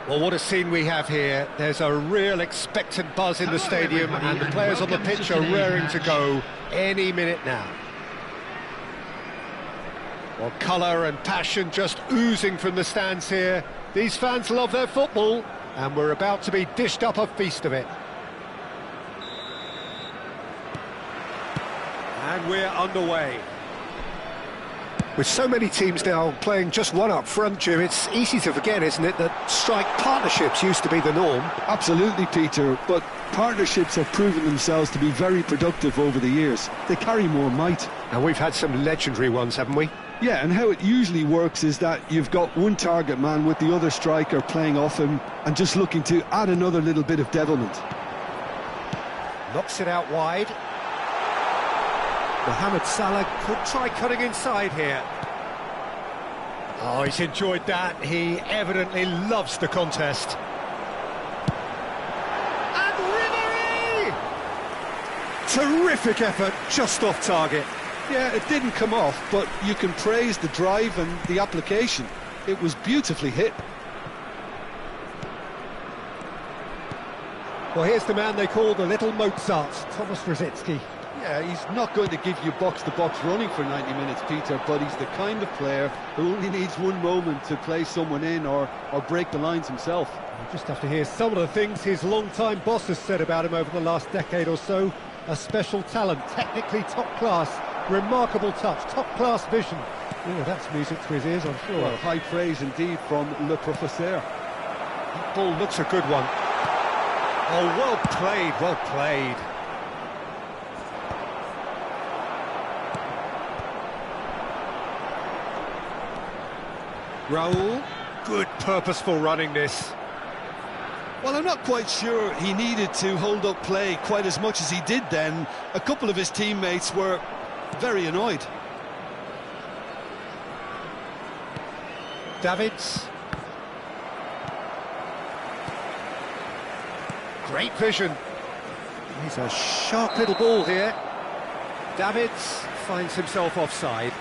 Well, what a scene we have here. There's a real expectant buzz in the stadium, and the players on the pitch are raring to go any minute now. Well, colour and passion just oozing from the stands here. These fans love their football, and we're about to be dished up a feast of it. And we're underway. With so many teams now playing just one up front, Jim, it's easy to forget, isn't it, that strike partnerships used to be the norm? Absolutely, Peter, but partnerships have proven themselves to be very productive over the years. They carry more might. And we've had some legendary ones, haven't we? Yeah, and how it usually works is that you've got one target man with the other striker playing off him and just looking to add another little bit of devilment. Knocks it out wide. Mohamed Salah could try cutting inside here. Oh, he's enjoyed that. He evidently loves the contest. And Ribery! Terrific effort, just off target. Yeah, it didn't come off, but you can praise the drive and the application. It was beautifully hit. Well, here's the man they call the Little Mozart, Thomas Rosicky. Yeah, he's not going to give you box-to-box running for 90 minutes, Peter, but he's the kind of player who only needs one moment to play someone in or break the lines himself. You just have to hear some of the things his long-time boss has said about him over the last decade or so. A special talent, technically top class, remarkable touch, top-class vision. Oh, that's music to his ears, I'm sure. Well, high praise indeed from Le Professeur. That ball looks a good one. Oh, well played, well played. Raul, good purposeful running this. Well, I'm not quite sure he needed to hold up play quite as much as he did then. A couple of his teammates were very annoyed. Davids. Great vision. He's a sharp little ball here. Davids finds himself offside.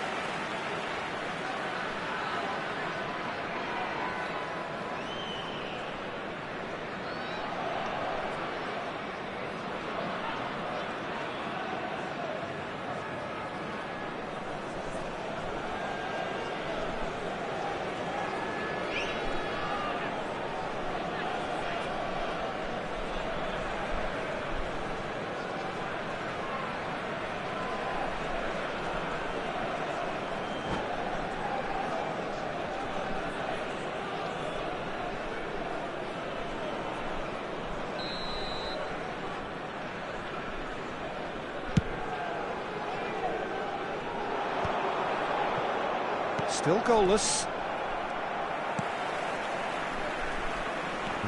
Still goalless.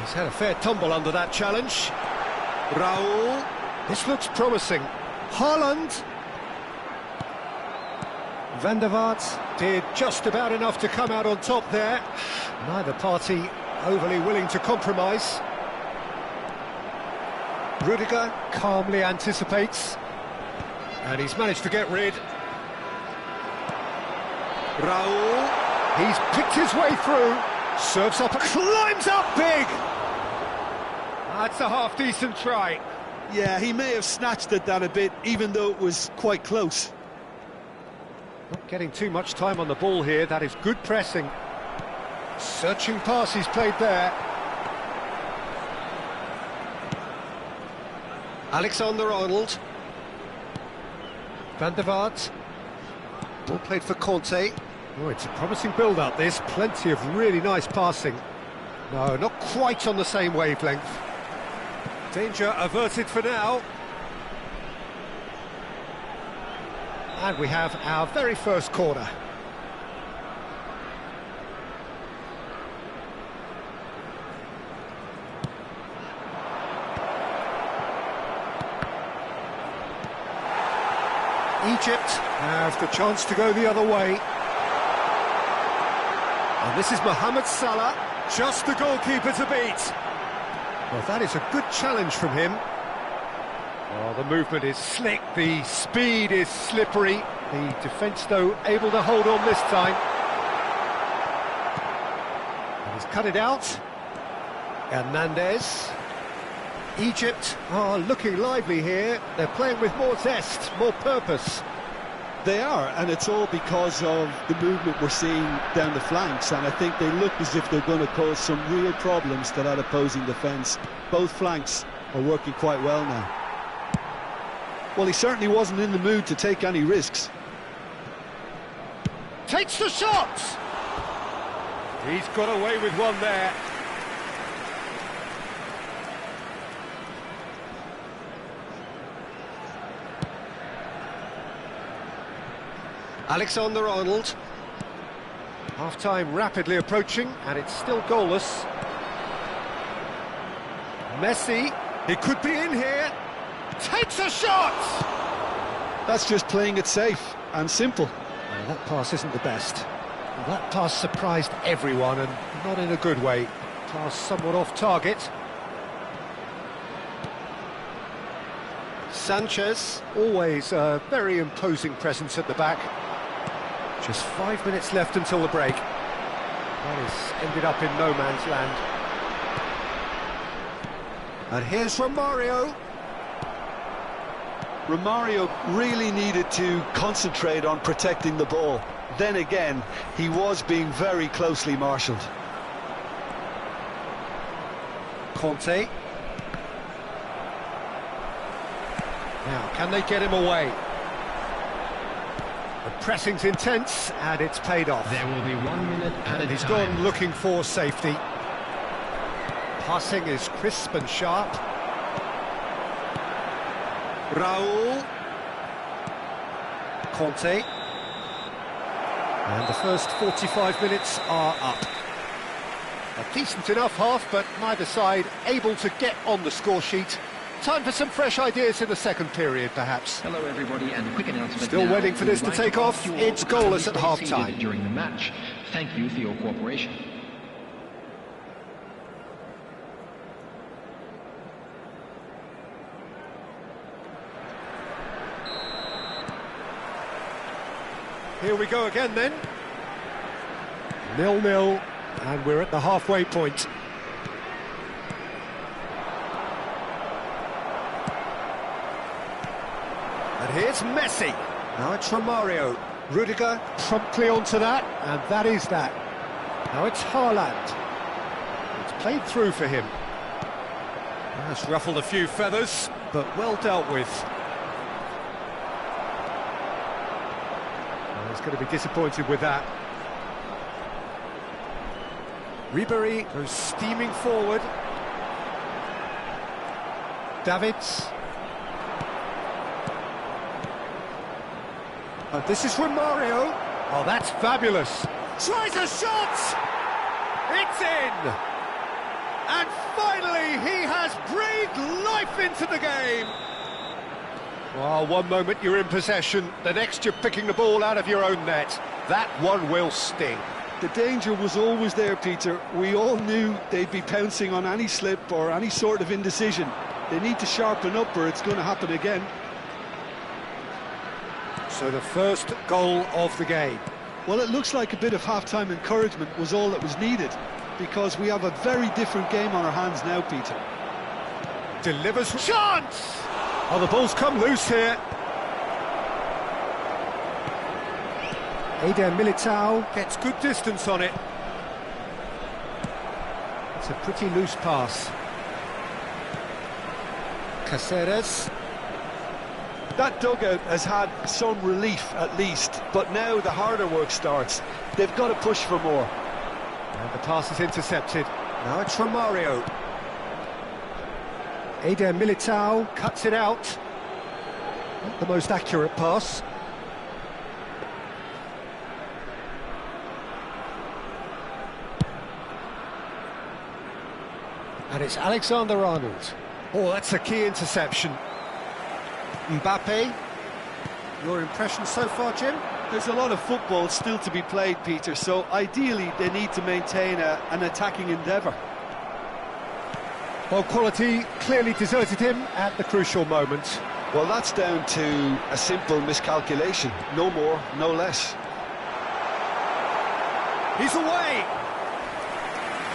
He's had a fair tumble under that challenge. Raul. This looks promising. Haaland. Van der Vaart did just about enough to come out on top there. Neither party overly willing to compromise. Rudiger calmly anticipates. And he's managed to get rid. Raul, he's picked his way through, serves up, climbs up big! That's a half-decent try. Yeah, he may have snatched at that a bit, even though it was quite close. Not getting too much time on the ball here, that is good pressing. Searching pass he's played there. Alexander-Arnold. Van der Vaart. Ball played for Conte. Oh, it's a promising build-up, this. Plenty of really nice passing. No, not quite on the same wavelength. Danger averted for now. And we have our very first corner. Egypt have the chance to go the other way. And this is Mohamed Salah, just the goalkeeper to beat. Well, that is a good challenge from him. Oh, the movement is slick, the speed is slippery. The defence, though, able to hold on this time. And he's cut it out. Hernandez. Egypt are looking lively here. They're playing with more zest, more purpose. They are, and it's all because of the movement we're seeing down the flanks, and I think they look as if they're going to cause some real problems to that opposing defence. Both flanks are working quite well now. Well, he certainly wasn't in the mood to take any risks. Takes the shot! He's got away with one there. Alexander-Arnold. Half-time rapidly approaching, and it's still goalless. Messi, he could be in here. Takes a shot! That's just playing it safe and simple. Well, that pass isn't the best. Well, that pass surprised everyone, and not in a good way. Pass somewhat off target. Sanchez, always a very imposing presence at the back. Just 5 minutes left until the break. That has ended up in no man's land. And here's Romario. Romario really needed to concentrate on protecting the ball. Then again, he was being very closely marshalled. Conte. Now, can they get him away? The pressing's intense, and it's paid off. There will be 1 minute and he's gone looking for safety. Passing is crisp and sharp. Raul. Conte. And the first 45 minutes are up. A decent enough half, but neither side able to get on the score sheet. Time for some fresh ideas in the second period, perhaps. Hello, everybody, and a quick announcement. Still waiting for this to take off. It's goalless at half-time. During the match, thank you for your cooperation. Here we go again, then. 0-0, and we're at the halfway point. And here's Messi. Now it's Romario. Rudiger promptly onto that, and that is that. Now it's Haaland. It's played through for him. That's ruffled a few feathers, but well dealt with. Well, he's going to be disappointed with that. Ribéry goes steaming forward. Davids. And this is Romario. Oh, that's fabulous. Tries a shot! It's in! And finally, he has breathed life into the game. Well, one moment you're in possession, the next you're picking the ball out of your own net. That one will sting. The danger was always there, Peter. We all knew they'd be pouncing on any slip or any sort of indecision. They need to sharpen up or it's going to happen again. So the first goal of the game. Well, it looks like a bit of half-time encouragement was all that was needed, because we have a very different game on our hands now, Peter. Delivers chance! Oh, the ball's come loose here. Eder Militao gets good distance on it. It's a pretty loose pass. Caceres. That dugout has had some relief at least, but now the harder work starts. They've got to push for more. And the pass is intercepted. Now it's Romario. Eder Militao cuts it out. Not the most accurate pass. And it's Alexander-Arnold. Oh, that's a key interception. Mbappe, your impression so far, Jim? There's a lot of football still to be played, Peter, so ideally they need to maintain an attacking endeavour. Well, quality clearly deserted him at the crucial moment. Well, that's down to a simple miscalculation. No more, no less. He's away!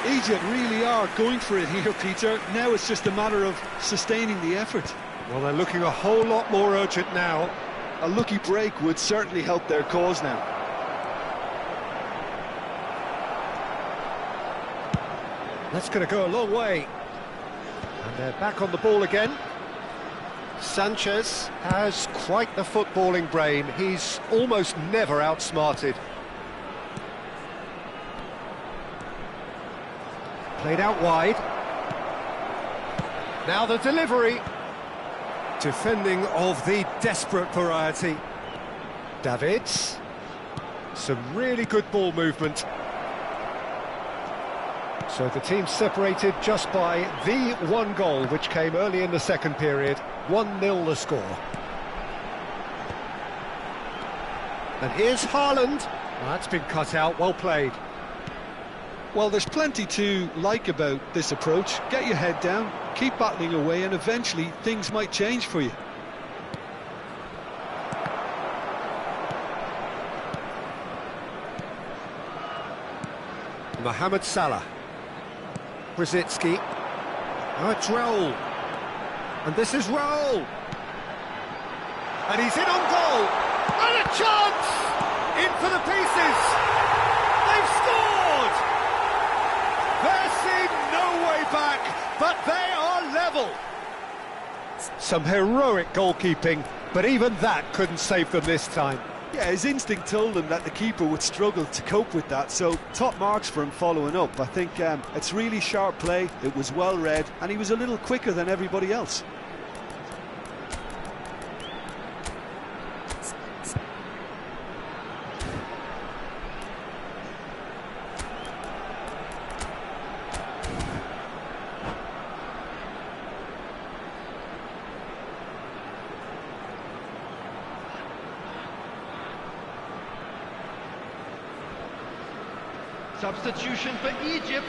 Egypt really are going for it here, Peter. Now it's just a matter of sustaining the effort. Well, they're looking a whole lot more urgent now. A lucky break would certainly help their cause now. That's going to go a long way. And they're back on the ball again. Sanchez has quite the footballing brain. He's almost never outsmarted. Played out wide. Now the delivery. Defending of the desperate variety. Davids. Some really good ball movement. So the team separated just by the one goal, which came early in the second period. 1-0 the score. And here's Haaland. Well, that's been cut out, well played. Well, there's plenty to like about this approach. Get your head down, keep battling away, and eventually things might change for you. Mohamed Salah. Brzezinski. Oh, it's Raul. And this is Raul. And he's in on goal. And a chance! In for the pieces. They've scored! They're seeing no way back, but they are level. Some heroic goalkeeping, but even that couldn't save them this time. Yeah, his instinct told him that the keeper would struggle to cope with that, so top marks for him following up. I think it's really sharp play, it was well read, and he was a little quicker than everybody else. Substitution for Egypt.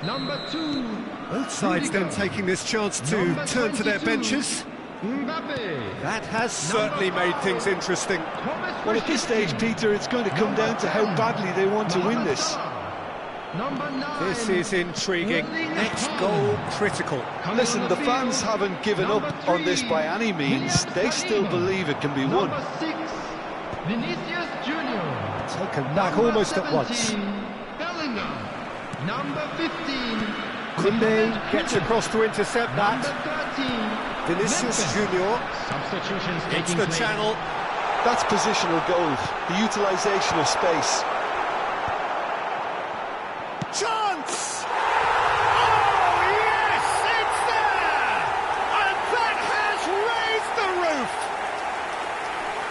Number 2. Both sides then taking this chance to turn to their benches. Mbappe. That has certainly made things interesting. Well, at this stage, Peter, it's going to come down to how badly they want to win this. Number 9. This is intriguing. Next goal critical. Listen, the fans haven't given up on this by any means. They still believe it can be won. Number 6. Vinicius Junior. Taken back almost at once. Bellingham. Number 15. Kunde gets across to intercept that. Number 13. Vinicius Junior. Substitutions It's taking the place. channel. That's positional gold, the utilisation of space. Chance! Oh, yes, it's there! And that has raised the roof!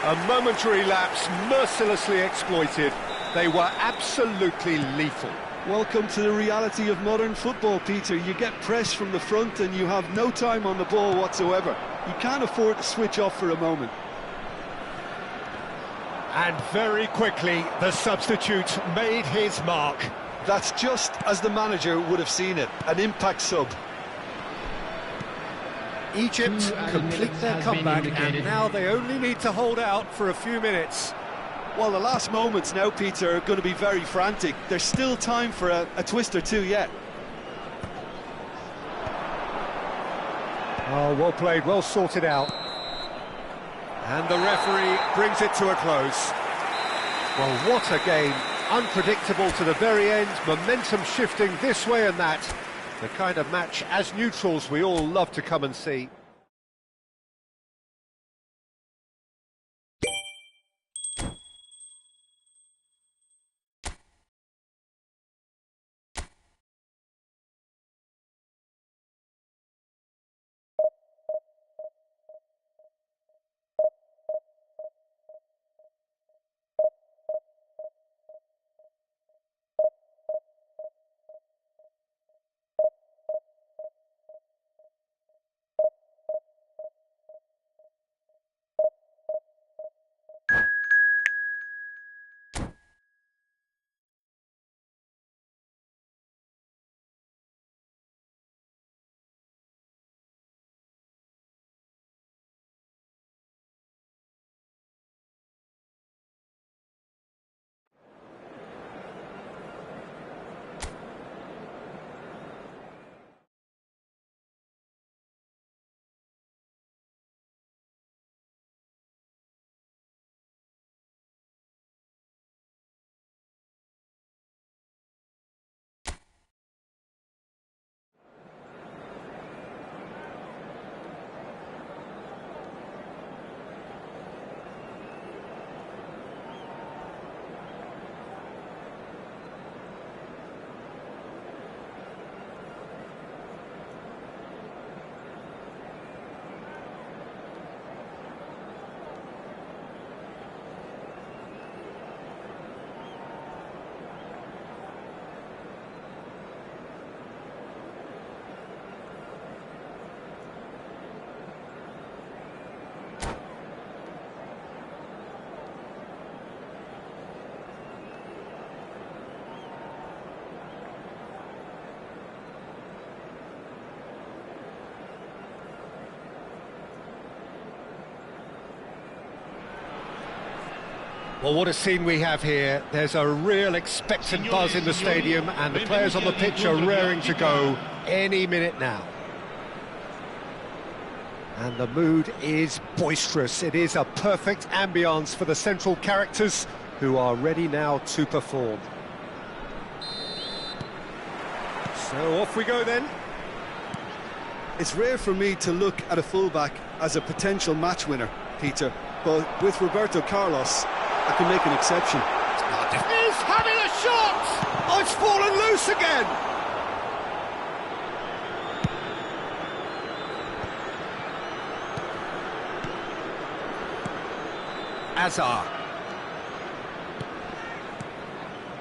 A momentary lapse mercilessly exploited. They were absolutely lethal. Welcome to the reality of modern football, Peter. You get press from the front and you have no time on the ball whatsoever. You can't afford to switch off for a moment. And very quickly, the substitute made his mark. That's just as the manager would have seen it, an impact sub. Egypt 2 added complete minutes their has been comeback, indicated. and now they only need to hold out for a few minutes. Well, the last moments now, Peter, are going to be very frantic. There's still time for a twist or two yet. Oh, well played, well sorted out. And the referee brings it to a close. Well, what a game. Unpredictable to the very end, momentum shifting this way and that. The kind of match, as neutrals, we all love to come and see. Well, what a scene we have here. There's a real expectant buzz in the stadium, and the players on the pitch are raring to go any minute now. And the mood is boisterous. It is a perfect ambience for the central characters who are ready now to perform. So off we go then. It's rare for me to look at a fullback as a potential match winner, Peter, but with Roberto Carlos, I can make an exception. He's having a shot! Oh, it's fallen loose again! Azar.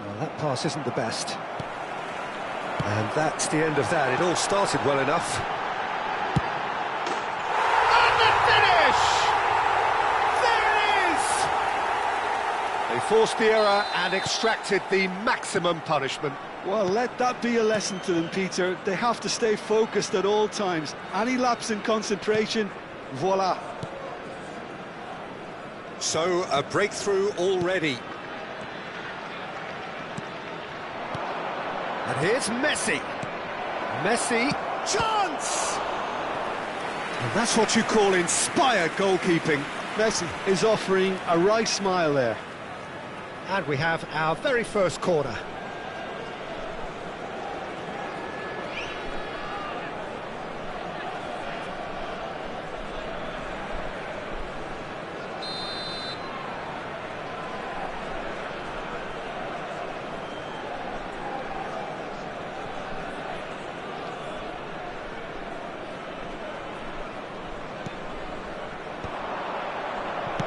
Well, that pass isn't the best. And that's the end of that. It all started well enough. And the finish! There it is! They forced the error and extracted the maximum punishment. Well, let that be a lesson to them, Peter. They have to stay focused at all times. Any lapse in concentration, voila. So, a breakthrough already. And here's Messi. Messi, chance! And that's what you call inspired goalkeeping. Messi is offering a wry smile there. And we have our very first corner.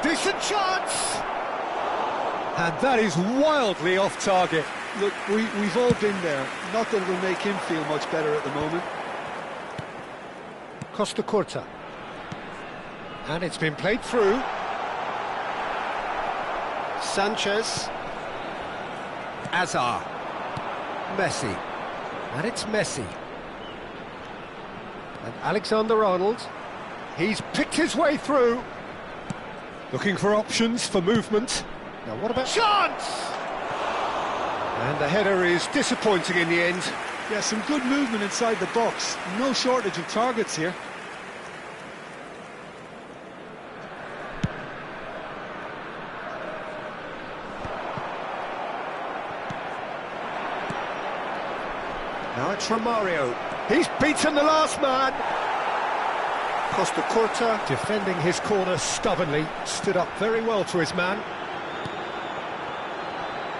Decent chance! And that is wildly off target. Look, we've all been there. Not that it'll make him feel much better at the moment. Costa Curta. And it's been played through. Sanchez. Azar. Messi. And it's Messi. And Alexander-Arnold. He's picked his way through. Looking for options for movement. Now what about... Chance! And the header is disappointing in the end. Yeah, some good movement inside the box. No shortage of targets here. Now it's Romario. He's beaten the last man. Costa Curta defending his corner stubbornly, stood up very well to his man.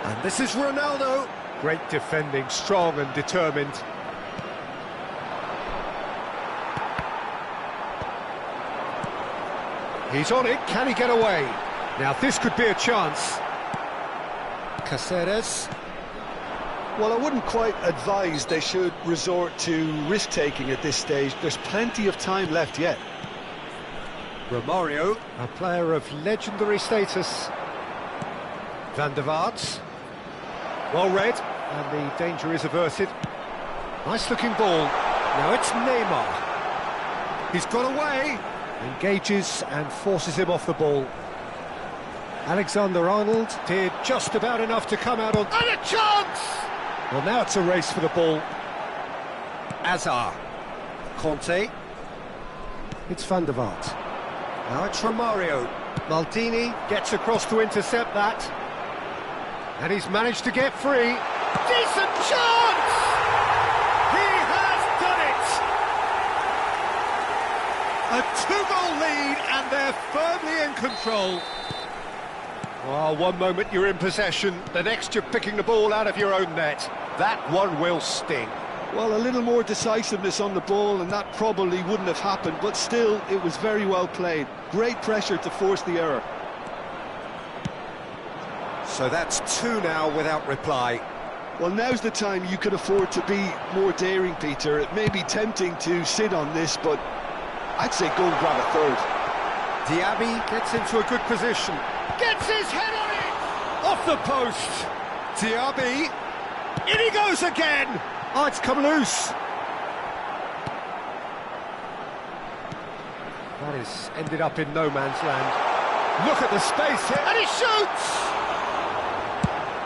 And this is Ronaldo. Great defending, strong and determined. He's on it, can he get away? Now this could be a chance. Caceres. Well, I wouldn't quite advise they should resort to risk-taking at this stage. There's plenty of time left yet. Romario, a player of legendary status. Van der Vaart. Well read, and the danger is averted. Nice-looking ball. Now it's Neymar. He's got away. Engages and forces him off the ball. Alexander-Arnold did just about enough to come out on... And a chance! Well, now it's a race for the ball. Azar. Conte. It's Van der Vaart. Now it's Romario. Maldini gets across to intercept that. And he's managed to get free. Decent chance! He has done it! A two-goal lead, and they're firmly in control. Well, one moment you're in possession, the next you're picking the ball out of your own net. That one will sting. Well, a little more decisiveness on the ball, and that probably wouldn't have happened, but still, it was very well played. Great pressure to force the error. So that's two now without reply. Well, now's the time you could afford to be more daring, Peter. It may be tempting to sit on this, but I'd say go and grab a third. Diaby gets into a good position. Gets his head on it! Off the post. Diaby. In he goes again! Oh, it's come loose. That is ended up in no man's land. Look at the space here. And he shoots!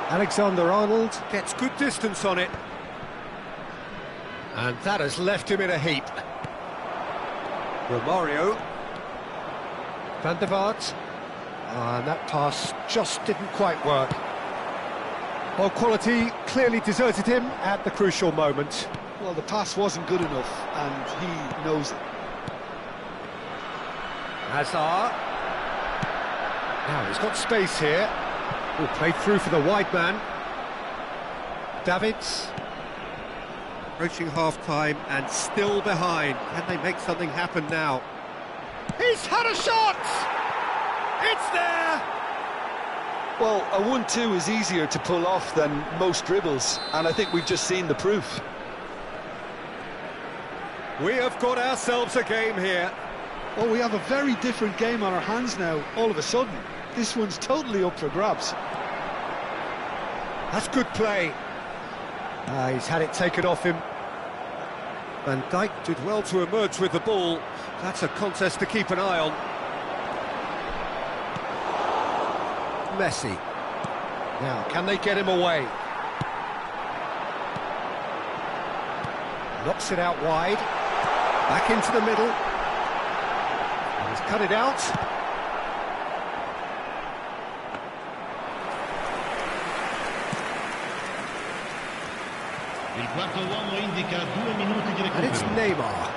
Alexander-Arnold gets good distance on it. And that has left him in a heap. Romario. Van der Vaart. And that pass just didn't quite work. Well, quality clearly deserted him at the crucial moment. Well, the pass wasn't good enough, and he knows it. Hazard. Now he's got space here. Oh, played through for the wide man. Davids. Approaching half-time and still behind. Can they make something happen now? He's had a shot! It's there! Well, a 1-2 is easier to pull off than most dribbles, and I think we've just seen the proof. We have got ourselves a game here. Well, we have a very different game on our hands now, all of a sudden. This one's totally up for grabs. That's good play. He's had it taken off him. Van Dijk did well to emerge with the ball. That's a contest to keep an eye on. Messi. Now, can they get him away? Knocks it out wide. Back into the middle. And he's cut it out. Il quarto uomo indica 2 minuti di And it's recupero. Neymar.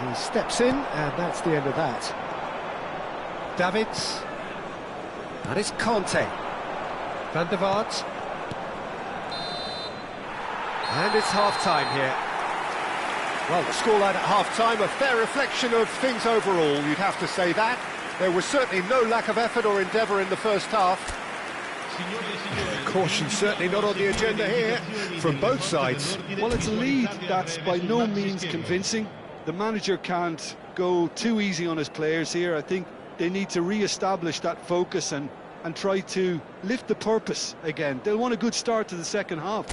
He steps in, and that's the end of that. Davids. And it's Conte. Van der Vaart. And it's half-time here. Well, the scoreline at half-time, a fair reflection of things overall, you'd have to say that. There was certainly no lack of effort or endeavour in the first half. Caution certainly not on the agenda here, from both sides. Well, it's a lead that's by no means convincing. The manager can't go too easy on his players here. I think they need to re-establish that focus and try to lift the purpose again. They'll want a good start to the second half.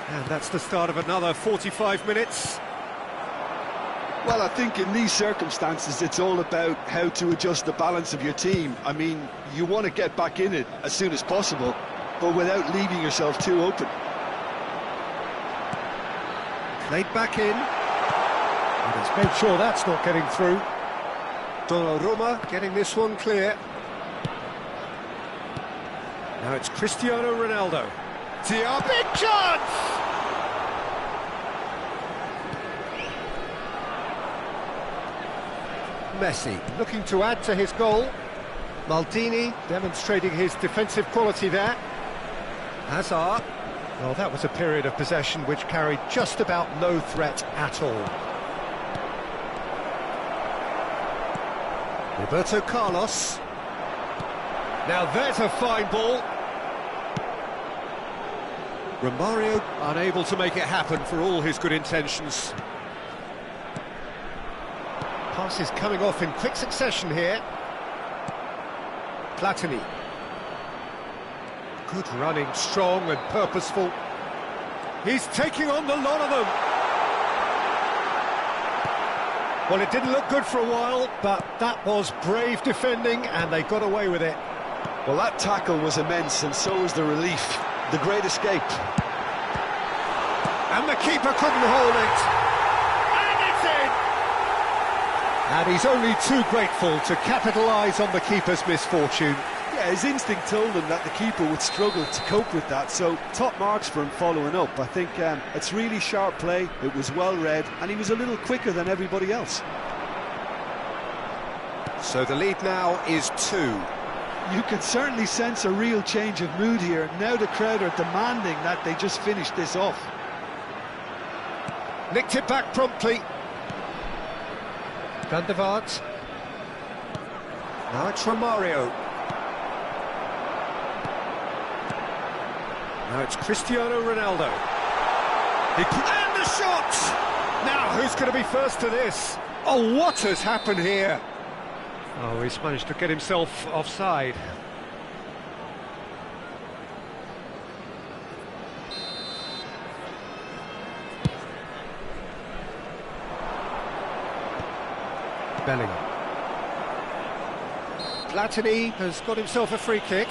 And that's the start of another 45 minutes. Well, I think in these circumstances, it's all about how to adjust the balance of your team. I mean, you want to get back in it as soon as possible, but without leaving yourself too open. Played back in. And he's made sure that's not getting through. Donnarumma getting this one clear. Now it's Cristiano Ronaldo. Big chance! Messi looking to add to his goal. Maldini demonstrating his defensive quality there. Hazard. Well, that was a period of possession which carried just about no threat at all. Roberto Carlos. Now there's a fine ball. Romario unable to make it happen for all his good intentions. Passes coming off in quick succession here. Platini. Good running, strong and purposeful. He's taking on the lot of them. Well, it didn't look good for a while, but that was brave defending and they got away with it. Well, that tackle was immense, and so was the relief. The great escape. And the keeper couldn't hold it. And it's in! And he's only too grateful to capitalise on the keeper's misfortune. Yeah, his instinct told him that the keeper would struggle to cope with that, so top marks for him following up. I think it's really sharp play, it was well read, and he was a little quicker than everybody else. So the lead now is 2. You can certainly sense a real change of mood here. Now the crowd are demanding that they just finish this off. Nicked it back promptly. Van der Vaart. Now it's Romario. Now it's Cristiano Ronaldo. And the shot! Now, who's going to be first to this? Oh, what has happened here? Oh, he's managed to get himself offside. Bellingham. Platini has got himself a free kick.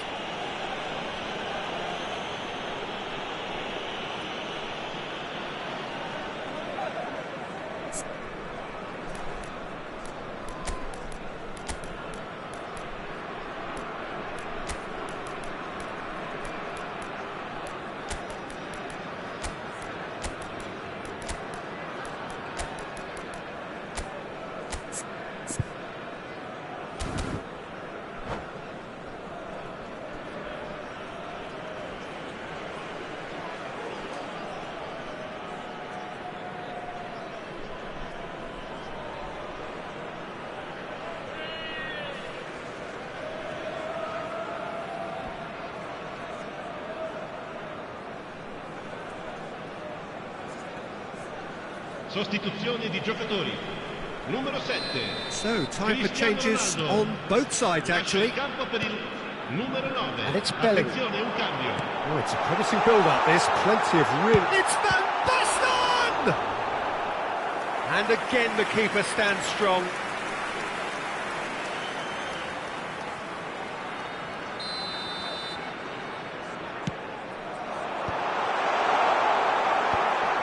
Sostituzione di giocatori. Numero 7. So, time for changes on both sides, actually. Campo per il numero 9. And it's Bellingham. Attenzione, un cambio. Oh, it's a promising build-up, this. Plenty of real... It's Van Basten! And again, the keeper stands strong.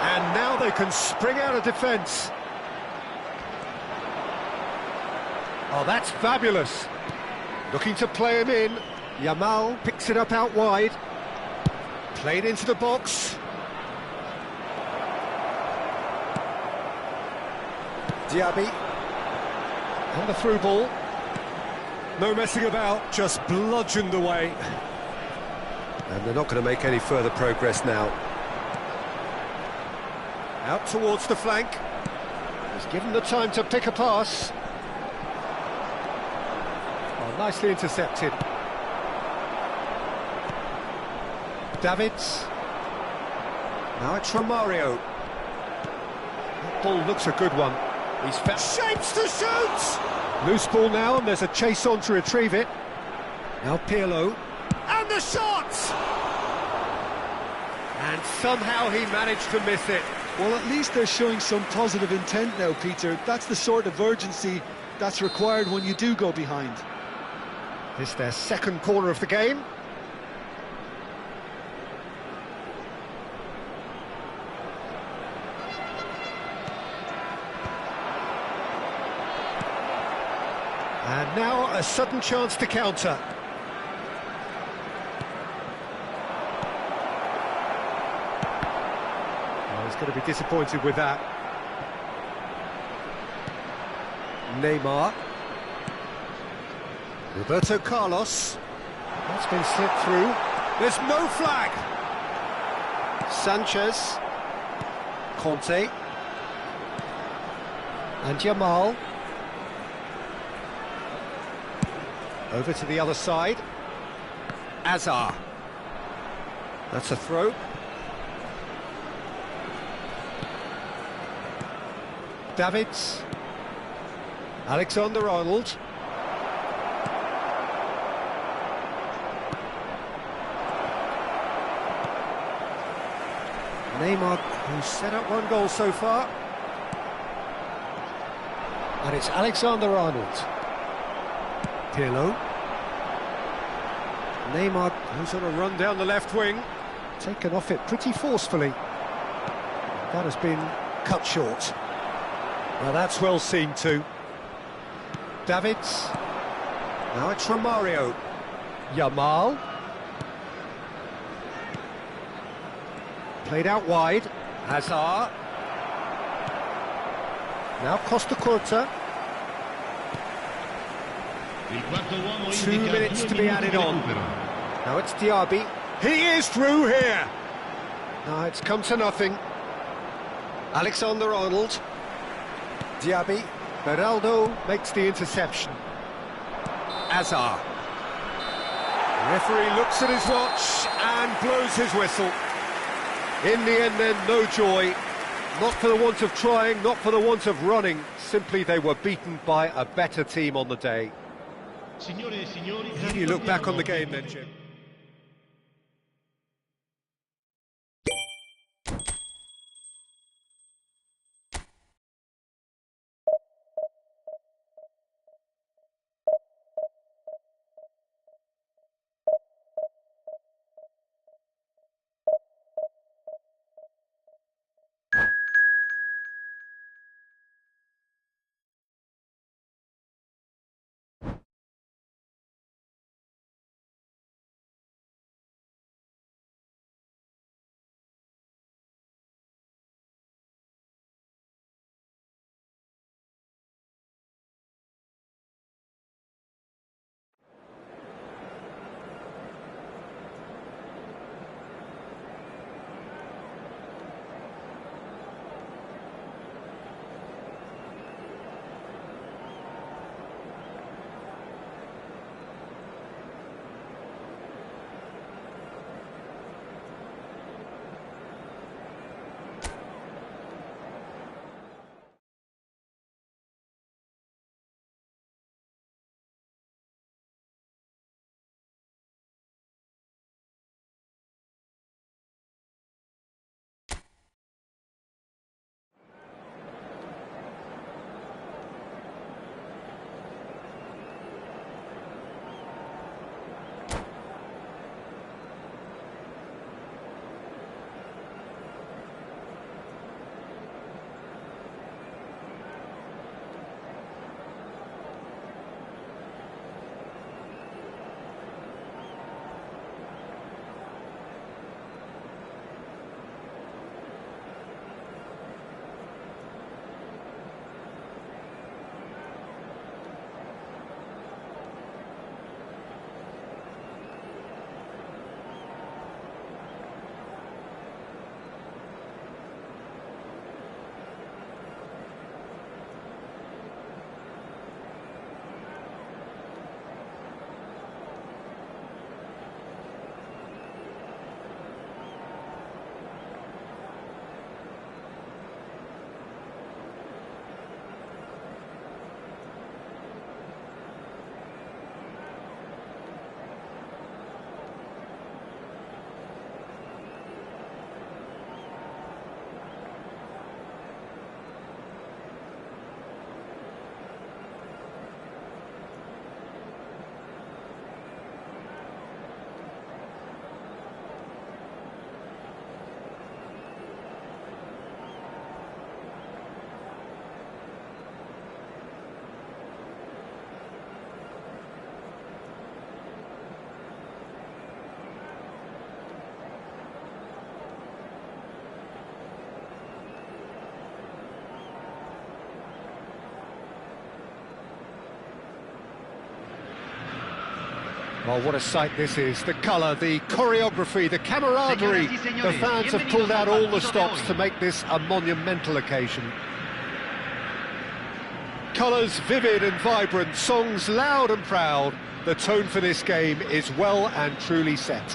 And now they can spring out of defence. Oh, that's fabulous. Looking to play him in. Yamal picks it up out wide. Played into the box. Diaby. And the through ball. No messing about, just bludgeoned away. And they're not going to make any further progress now. Out towards the flank. He's given the time to pick a pass. Oh, nicely intercepted. Davids. Now it's from Mario. That ball looks a good one. He's found shapes to shoot! Loose ball now, and there's a chase on to retrieve it. Now Pirlo. And the shot! And somehow he managed to miss it. Well, at least they're showing some positive intent now, Peter. That's the sort of urgency that's required when you do go behind. This is their second corner of the game. And now a sudden chance to counter. He's going to be disappointed with that. Neymar. Roberto Carlos. That's been slipped through. There's no flag. Sanchez. Conte. And Yamal. Over to the other side. Azar. That's a throw. Davids. Alexander-Arnold. Neymar, who's set up one goal so far. And it's Alexander-Arnold. Pirlo. Neymar, who's on a run down the left wing. Taken off it pretty forcefully. That has been cut short. Now that's well seen too. Davids. Now it's from Mario. Yamal. Played out wide. Hazard. Now Costa Curta. 2 minutes to be added on. Now it's Diaby. He is through here. Now it's come to nothing. Alexander-Arnold. Diaby. Beraldo makes the interception. Azar. The referee looks at his watch and blows his whistle. In the end then, no joy. Not for the want of trying, not for the want of running. Simply they were beaten by a better team on the day. How do you look back on the game then, Jim? Well, what a sight this is. The colour, the choreography, the camaraderie. The fans have pulled out all the stops to make this a monumental occasion. Colours vivid and vibrant, songs loud and proud. The tone for this game is well and truly set.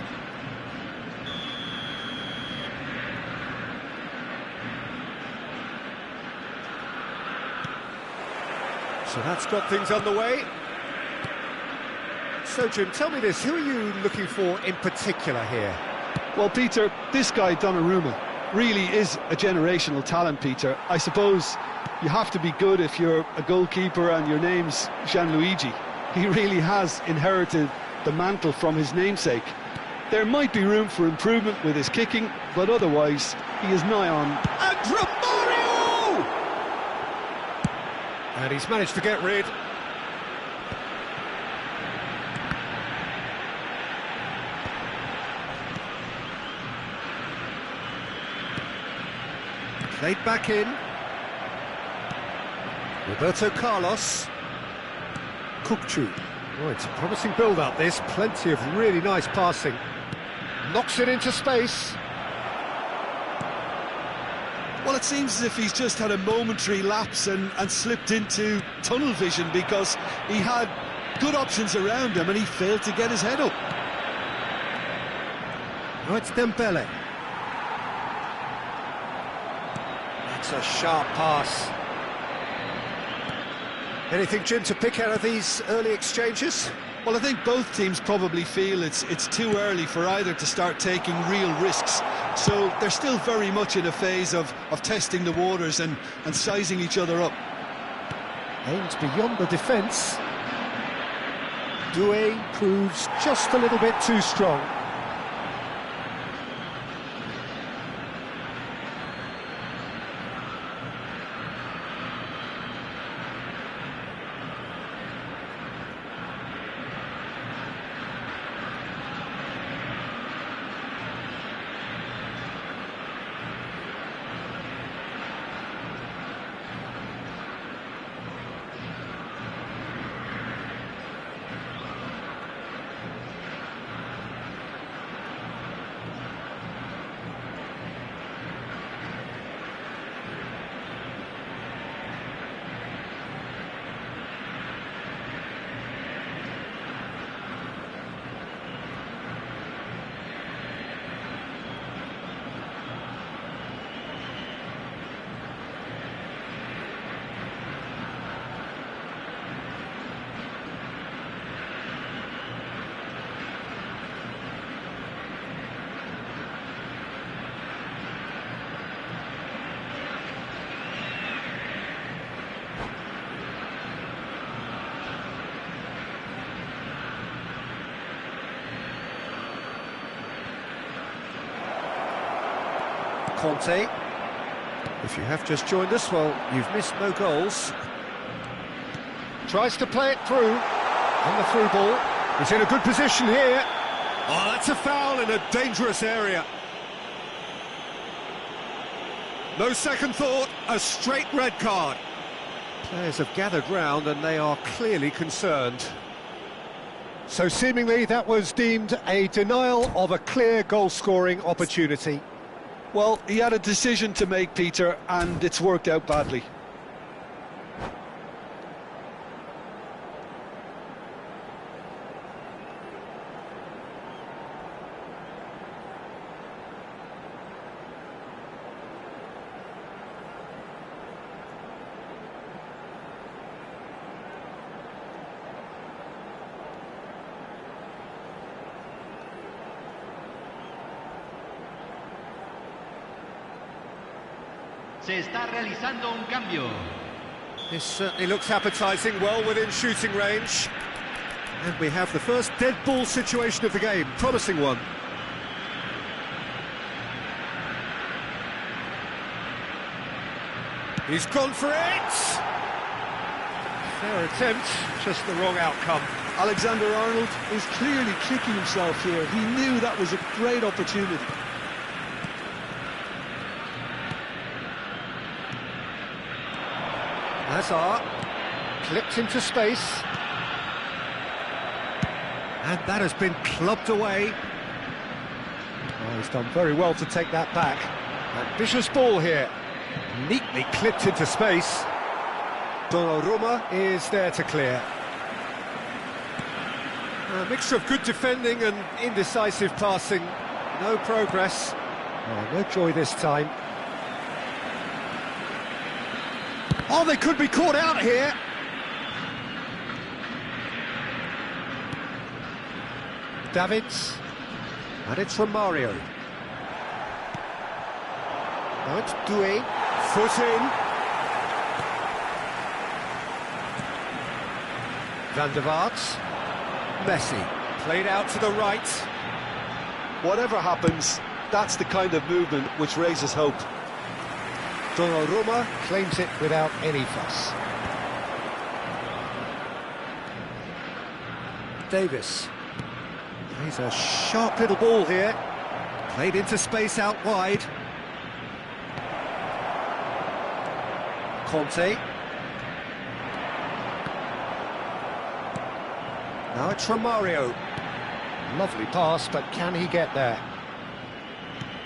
So that's got things underway. So, Jim, tell me this, who are you looking for in particular here? Well, Peter, this guy, Donnarumma, really is a generational talent, Peter. I suppose you have to be good if you're a goalkeeper and your name's Gianluigi. He really has inherited the mantle from his namesake. There might be room for improvement with his kicking, but otherwise, he is nigh on. And Romario! And he's managed to get rid. Played back in. Roberto Carlos. Kukçu. Oh, it's a promising build-up, this. Plenty of really nice passing. Knocks it into space. Well, it seems as if he's just had a momentary lapse and slipped into tunnel vision, because he had good options around him and he failed to get his head up. Oh, it's Dembele. That's a sharp pass. Anything, Jim, to pick out of these early exchanges? Well, I think both teams probably feel it's too early for either to start taking real risks. So they're still very much in a phase of testing the waters and sizing each other up. Aimed beyond the defence. Doué proves just a little bit too strong. Conte. If you have just joined us, well, you've missed no goals. Tries to play it through, and the through ball. He's in a good position here. Oh, that's a foul in a dangerous area. No second thought, a straight red card. Players have gathered round and they are clearly concerned. So seemingly that was deemed a denial of a clear goal-scoring opportunity. Well, he had a decision to make, Peter, and it's worked out badly. Se está realizando un cambio. This certainly looks appetising, well within shooting range. And we have the first dead ball situation of the game, promising one. He's gone for it! Fair attempt, just the wrong outcome. Alexander-Arnold is clearly kicking himself here. He knew that was a great opportunity. Hazard clipped into space. And that has been clubbed away. Oh, he's done very well to take that back. Ambitious ball here. Neatly clipped into space. Donnarumma is there to clear. A mixture of good defending and indecisive passing. No progress. Oh, no joy this time. Oh, they could be caught out here. Davids. And it's from Mario. Now it's Doué. Foot in. Van der Vaart. Messi. Played out to the right. Whatever happens, that's the kind of movement which raises hope. Donnarumma claims it without any fuss. Davis. He's a sharp little ball here. Played into space out wide. Conte. Now it's from Mario. Lovely pass, but can he get there?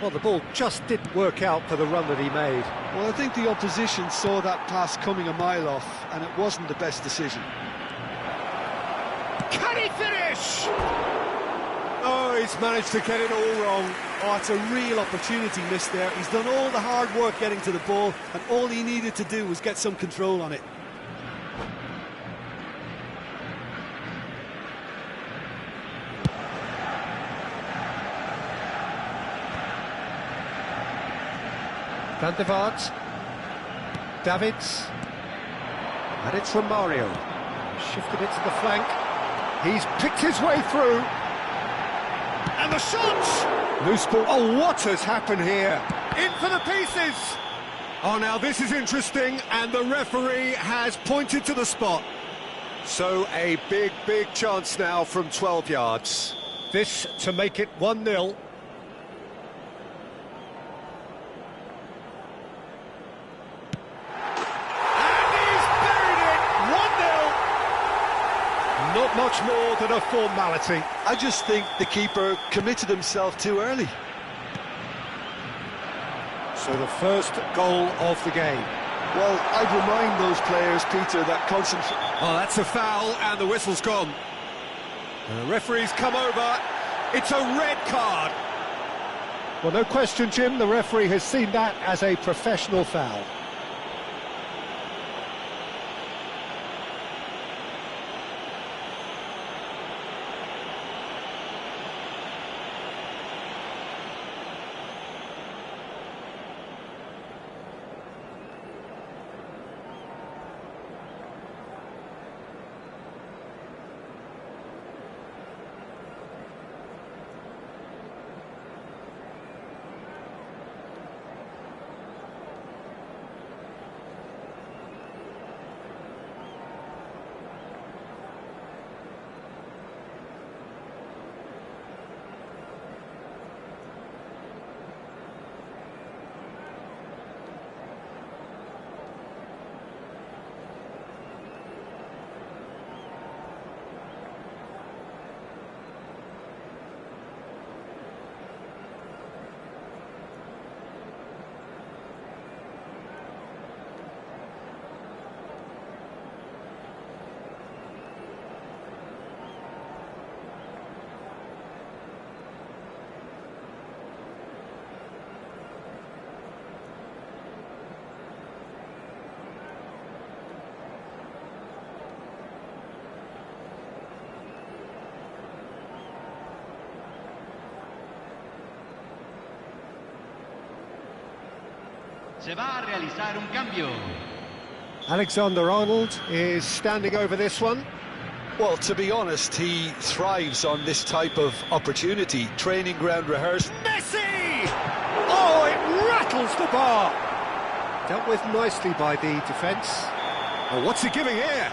Well, the ball just didn't work out for the run that he made. Well, I think the opposition saw that pass coming a mile off, and it wasn't the best decision. Can he finish? Oh, he's managed to get it all wrong. Oh, it's a real opportunity missed there. He's done all the hard work getting to the ball, and all he needed to do was get some control on it. Van der Vaart. Davids. And it's from Mario. Shifted it to the flank. He's picked his way through. And the shot! Loose ball. Oh, what has happened here? In for the pieces! Oh, now this is interesting, and the referee has pointed to the spot. So a big, big chance now from 12 yards. This to make it 1-0. Not much more than a formality. I just think the keeper committed himself too early. So the first goal of the game. Well, I'd remind those players, Peter, that concentrate... Oh, that's a foul, and the whistle's gone. The referee's come over. It's a red card. Well, no question, Jim, the referee has seen that as a professional foul. Se va a realizar un cambio. Alexander-Arnold is standing over this one. Well, to be honest, he thrives on this type of opportunity. Training ground rehearsed. Messi! Oh, it rattles the bar. Dealt with nicely by the defence. Oh, what's he giving here?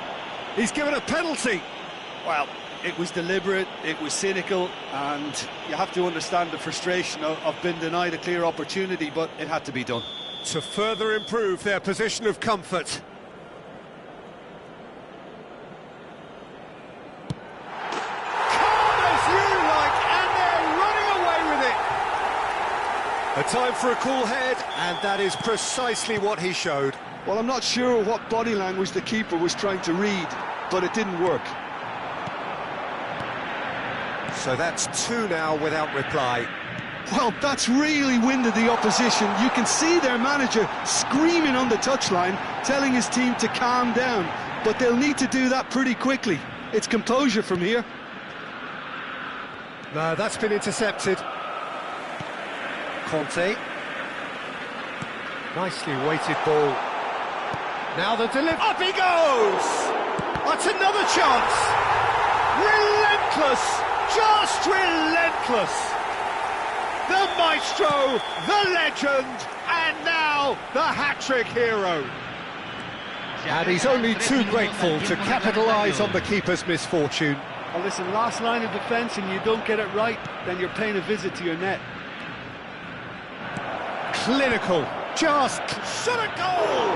He's given a penalty. Well, it was deliberate, it was cynical, and you have to understand the frustration of being denied a clear opportunity, but it had to be done. To further improve their position of comfort. Corner! A time for a cool head, and that is precisely what he showed. Well, I'm not sure what body language the keeper was trying to read, but it didn't work. So that's 2 now without reply. Well, that's really winded the opposition. You can see their manager screaming on the touchline, telling his team to calm down, but they'll need to do that pretty quickly. It's composure from here. No, that's been intercepted. Conte. Nicely weighted ball. Now the delivery. Up he goes! That's another chance! Relentless! Just relentless! The maestro, the legend, and now the hat-trick hero. And he's only too grateful to capitalise on the keeper's misfortune. Well, listen, last line of defence and you don't get it right, then you're paying a visit to your net. Clinical, just shot a goal!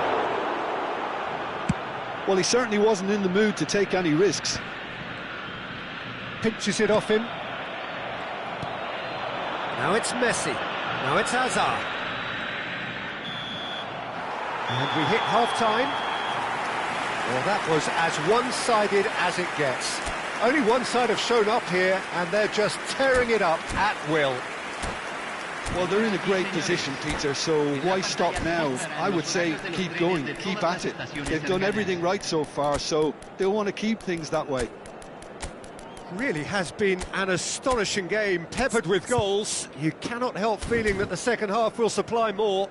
Well, he certainly wasn't in the mood to take any risks. Pinches it off him. Now it's Messi, now it's Hazard. And we hit half-time. Well, that was as one-sided as it gets. Only one side have shown up here, and they're just tearing it up at will. Well, they're in a great position, Peter, so why stop now? I would say keep going, keep at it. They've done everything right so far, so they'll want to keep things that way. Really has been an astonishing game, peppered with goals. You cannot help feeling that the second half will supply more.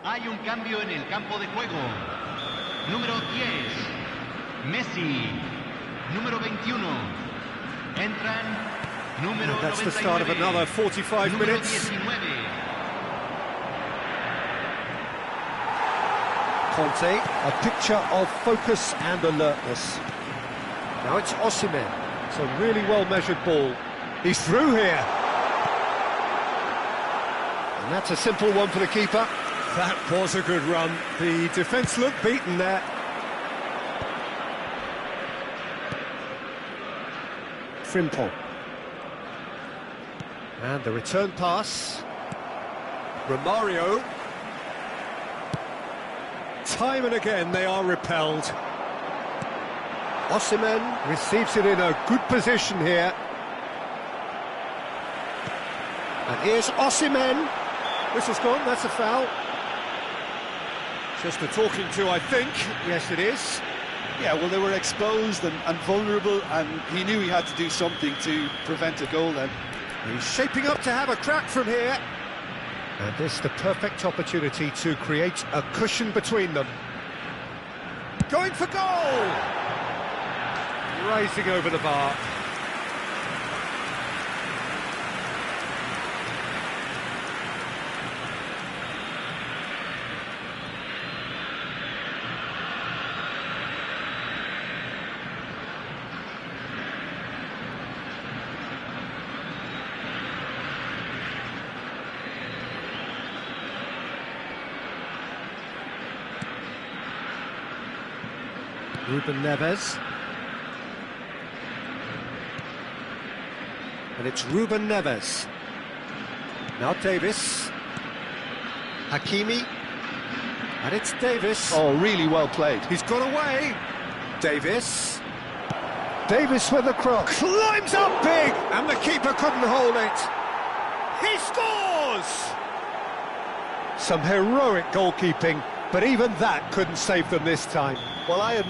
Hay un cambio en el campo de juego. Número 10, Messi. Número 21, entran número 99. That's the start of another 45 minutes. 19. Conte, a picture of focus and alertness. Now it's Osimhen. It's a really well-measured ball. He's through here. And that's a simple one for the keeper. That was a good run. The defence looked beaten there. Frimpong. And the return pass. Romario. Time and again they are repelled. Osimhen receives it in a good position here. And here's Osimhen. Whistle's gone, that's a foul. Just a talking to, I think. Yes, it is. Yeah, well, they were exposed and vulnerable, and he knew he had to do something to prevent a goal then. He's shaping up to have a crack from here. And this is the perfect opportunity to create a cushion between them. Going for goal! Rising over the bar. Ruben Neves. And it's Ruben Neves. Now Davis. Hakimi. And it's Davis. Oh, really well played. He's got away. Davis. Davis with the cross. Climbs up big, and the keeper couldn't hold it. He scores! Some heroic goalkeeping, but even that couldn't save them this time. Well, I admire